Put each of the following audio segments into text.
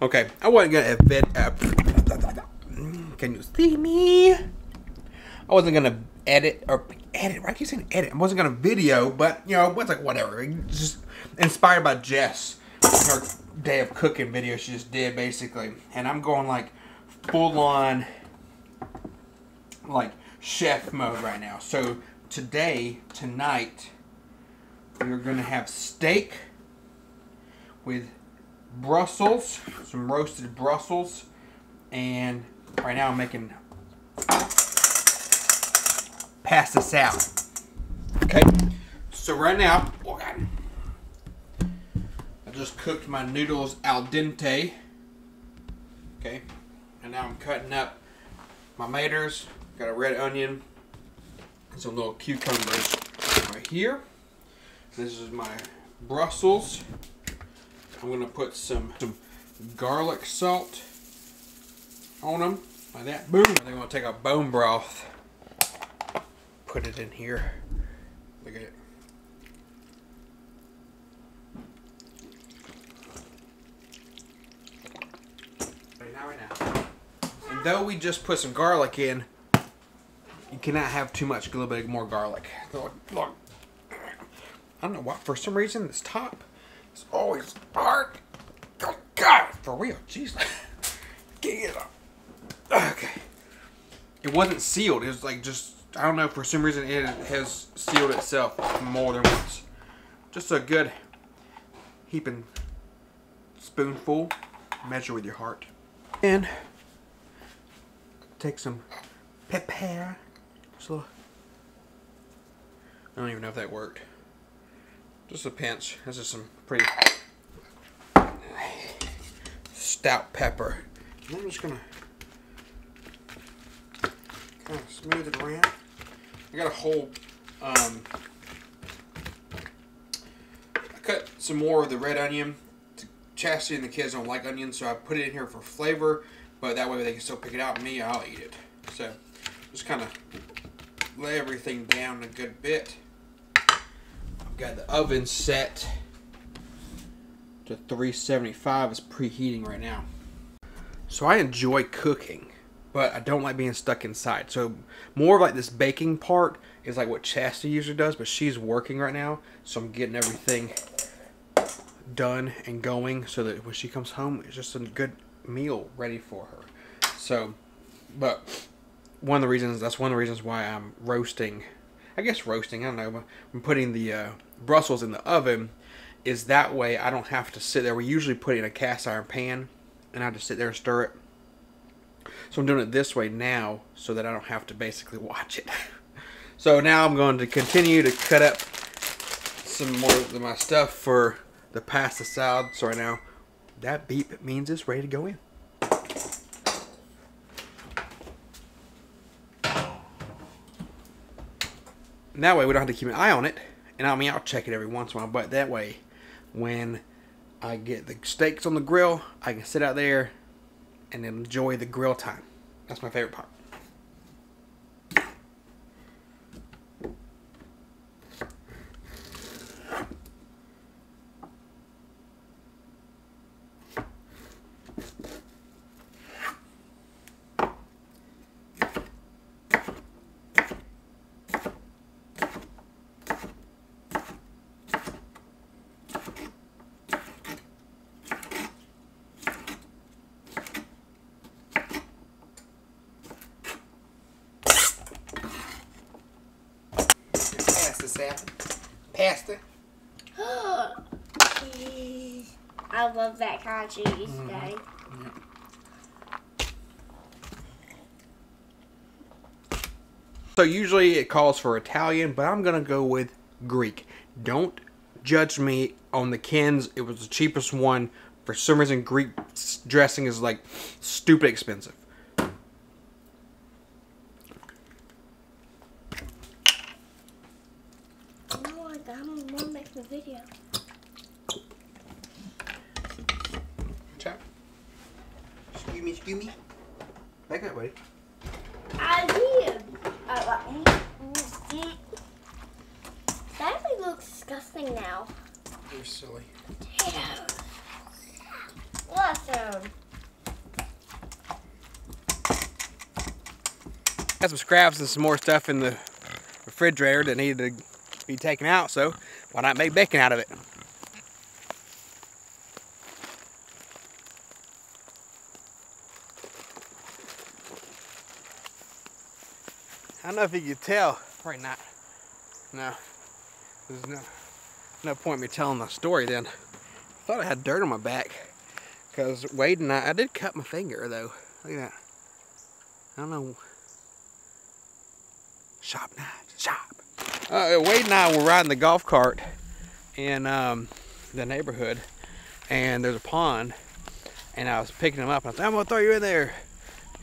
Okay, I wasn't gonna can you see me? I wasn't gonna edit, right? I keep saying edit. I wasn't gonna video, but you know, it was like whatever. Just inspired by Jess, her day of cooking video she just did basically, and I'm going like full on like chef mode right now. So tonight, we're gonna have steak with Brussels, some roasted Brussels, and right now I'm making pasta salad. Okay, so right now, I just cooked my noodles al dente. Okay, and now I'm cutting up my maters. Got a red onion and some little cucumbers right here. This is my Brussels. I'm going to put some garlic salt on them, like that. Boom! And then I'm going to take a bone broth, put it in here. Look at it. Right now. And though we just put some garlic in, you cannot have too much, a little bit more garlic. Look. I don't know why, for some reason, this top is always hard. Oh, God, for real, jeez. Get it up. Okay. It wasn't sealed. It was like just, I don't know, for some reason it has sealed itself more than once. Just a good heaping spoonful. Measure with your heart. And take some pepper. Just a little. I don't even know if that worked. Just a pinch. This is some pretty stout pepper. And I'm just gonna kind of smooth it around. I got a whole. I cut some more of the red onion. Chasity and the kids don't like onions, so I put it in here for flavor. But that way they can still pick it out. Me, I'll eat it. So just kind of lay everything down a good bit. I've got the oven set to 375. It's preheating right now. So I enjoy cooking, but I don't like being stuck inside. So more of like this baking part is like what Chastity usually does, but she's working right now, so I'm getting everything done and going so that when she comes home, it's just a good meal ready for her. So, but that's one of the reasons why I'm roasting. I guess roasting, I don't know, but I'm putting the Brussels in the oven, is that way I don't have to sit there. We usually put it in a cast iron pan, and I have to sit there and stir it. So I'm doing it this way now, so that I don't have to basically watch it. So now I'm going to continue to cut up some more of my stuff for the pasta salad. So right now, that beep means it's ready to go in. And that way we don't have to keep an eye on it. And I mean, I'll check it every once in a while, but that way, when I get the steaks on the grill, I can sit out there and enjoy the grill time. That's my favorite part. Pasta. Cheese. I love that kind of cheese, Daddy. So usually it calls for Italian, but I'm gonna go with Greek. Don't judge me on the Ken's. It was the cheapest one. For some reason, Greek dressing is like stupid expensive. Video. Chop. Excuse me. Back that way. I did. That really looks disgusting now. You're silly. Potatoes. Look. awesome. Got some scraps and some more stuff in the refrigerator that needed to be taken out, so why not make bacon out of it? I don't know if you can tell. Probably not. No. There's no point in me telling the story then. I thought I had dirt on my back. Because Wade and I did cut my finger though. Look at that. I don't know. Sharp knives, sharp. Wade and I were riding the golf cart in the neighborhood. And there's a pond. And I was picking him up. And I was like, I'm going to throw you in there.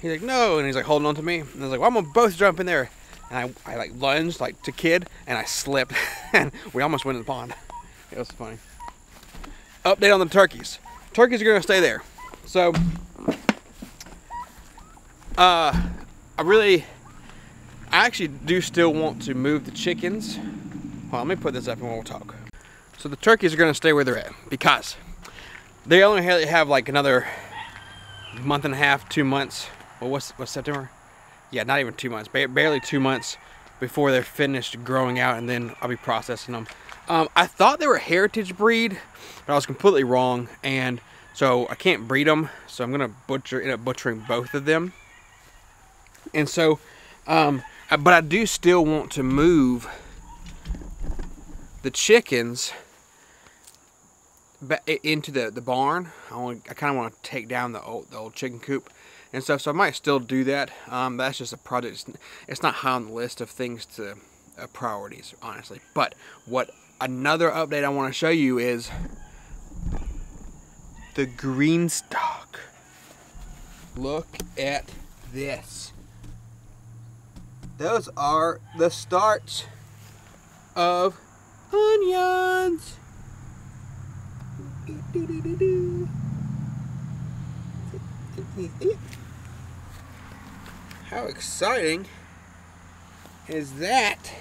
He's like, no. And he's like holding on to me. And I was like, well, I'm going to both jump in there. And I like lunged like to kid. And I slipped. And we almost went in the pond. It was funny. Update on the turkeys. Turkeys are going to stay there. So, I actually do still want to move the chickens. Well, let me put this up and we'll talk. So the turkeys are going to stay where they're at because they only have like another month and a half, 2 months. Well, what's September? Yeah, not even 2 months. Barely 2 months before they're finished growing out, and then I'll be processing them. I thought they were a heritage breed, but I was completely wrong, and so I can't breed them. So I'm gonna end up butchering both of them. And so, but I do still want to move the chickens back into the barn. I kind of want to take down the old chicken coop and stuff, so I might still do that. That's just a project. It's not high on the list of things to priorities, honestly. But another update I want to show you is the green stalk. Look at this. Those are the starts of onions. How exciting is that?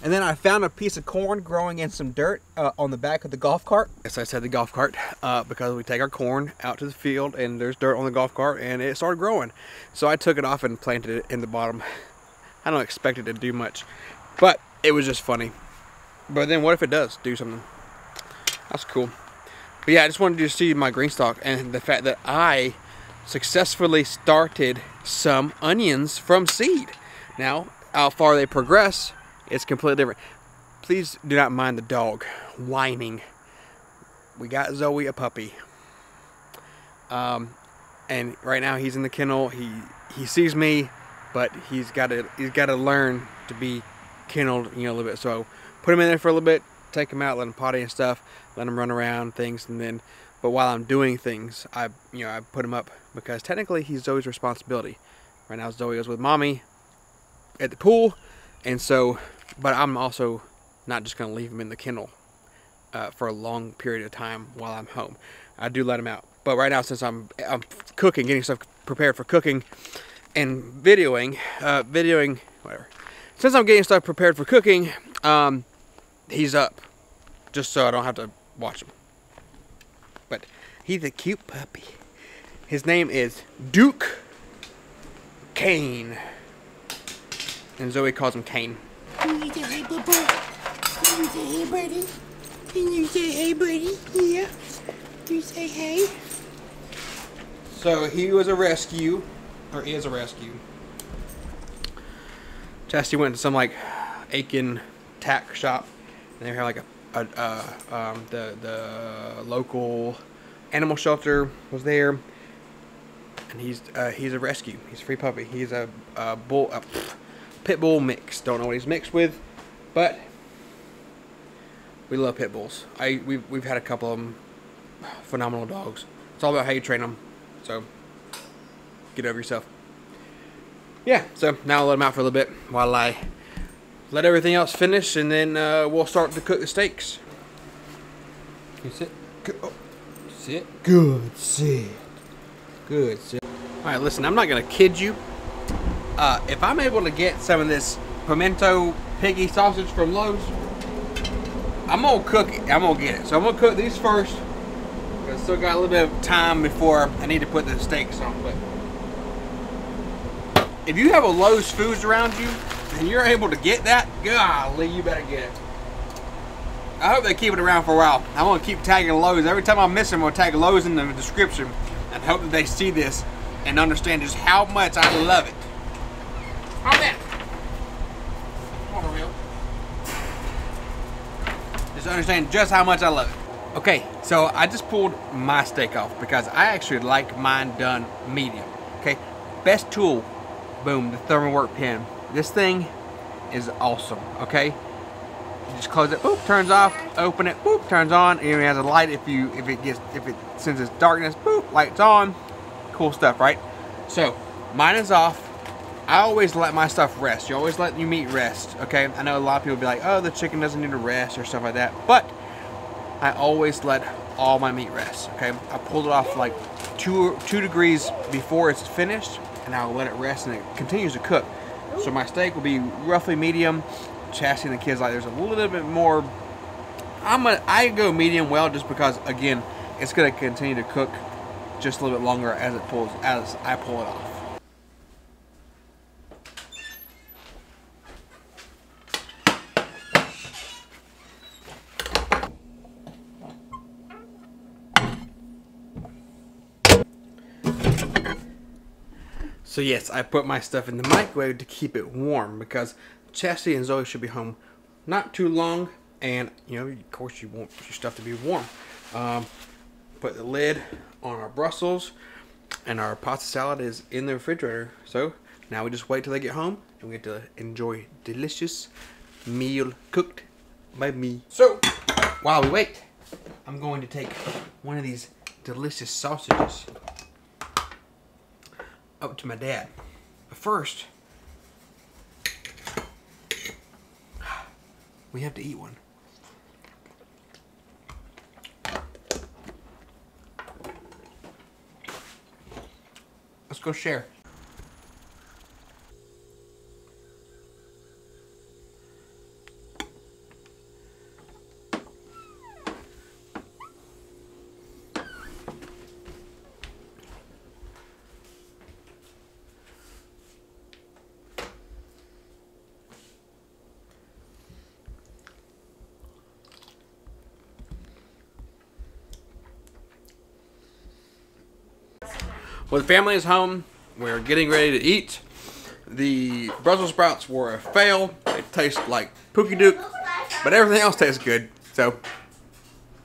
And then I found a piece of corn growing in some dirt on the back of the golf cart. Yes, I said the golf cart because we take our corn out to the field and there's dirt on the golf cart and it started growing. So I took it off and planted it in the bottom. I don't expect it to do much, but it was just funny. But then what if it does do something? That's cool. But yeah, I just wanted you to see my green stalk and the fact that I successfully started some onions from seed. Now, how far they progress, it's completely different. Please do not mind the dog whining. We got Zoe a puppy. And right now he's in the kennel. He sees me, but he's got to learn to be kenneled, a little bit. So put him in there for a little bit, take him out, let him potty and stuff, let him run around things, and then. But while I'm doing things, I put him up because technically he's Zoe's responsibility. Right now Zoe is with mommy at the pool, and so. But I'm also not just going to leave him in the kennel for a long period of time while I'm home. I do let him out. But right now, since I'm cooking, getting stuff prepared for cooking, and videoing, whatever. Since I'm getting stuff prepared for cooking, he's up, just so I don't have to watch him. But he's a cute puppy. His name is Duke Kane, and Zoe calls him Kane. Can you say hey, Bubba? Can you say hey, buddy? Can you say hey, buddy? Yeah. Can you say hey? So he was a rescue, or is a rescue. Chasity went to some like Aiken tack shop, and they had like the local animal shelter was there, and he's a rescue. He's a free puppy. He's a pit bull mix. Don't know what he's mixed with, but we love pit bulls. We've had a couple of them. Phenomenal dogs. It's all about how you train them. So get over yourself. Yeah. So now I'll let him out for a little bit while I let everything else finish, and then we'll start to cook the steaks. You sit. Good. Oh. Sit. Good. Sit. Good. Sit. All right. Listen. I'm not gonna kid you. If I'm able to get some of this pimento piggy sausage from Lowe's, I'm gonna cook it. I'm gonna get it. So I'm gonna cook these first, I still got a little bit of time before I need to put the steaks on. But if you have a Lowe's Foods around you and you're able to get that, golly, you better get it. I hope they keep it around for a while. I'm gonna keep tagging Lowe's. Every time I miss them, I'm gonna tag Lowe's in the description and hope that they see this and understand just how much I love it. Come on, come on, real. Just understand just how much I love it. Okay, so I just pulled my steak off because I actually like mine done medium. Okay, best tool, boom, the thermal work pen. This thing is awesome. Okay, you just close it, boop, turns off. Open it, boop, turns on. It even has a light if it senses darkness, boop, lights on. Cool stuff, right? So mine is off. I always let my stuff rest. You always let your meat rest. Okay, I know a lot of people be like, oh, the chicken doesn't need to rest or stuff like that, but I always let all my meat rest. Okay, I pulled it off like two degrees before it's finished, and I'll let it rest, and it continues to cook. So my steak will be roughly medium. Chasity and the kids like there's a little bit more. I go medium well just because again it's gonna continue to cook just a little bit longer as I pull it off. So yes, I put my stuff in the microwave to keep it warm because Chasity and Zoe should be home not too long, and you know, of course, you want your stuff to be warm. Put the lid on our Brussels, and our pasta salad is in the refrigerator. So now we just wait till they get home, and we get to enjoy delicious meal cooked by me. So while we wait, I'm going to take one of these delicious sausages up to my dad. But first, we have to eat one. Let's go share. Well, the family is home. We're getting ready to eat. The Brussels sprouts were a fail. They taste like Pookie Duke, but everything else tastes good. So,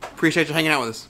appreciate you hanging out with us.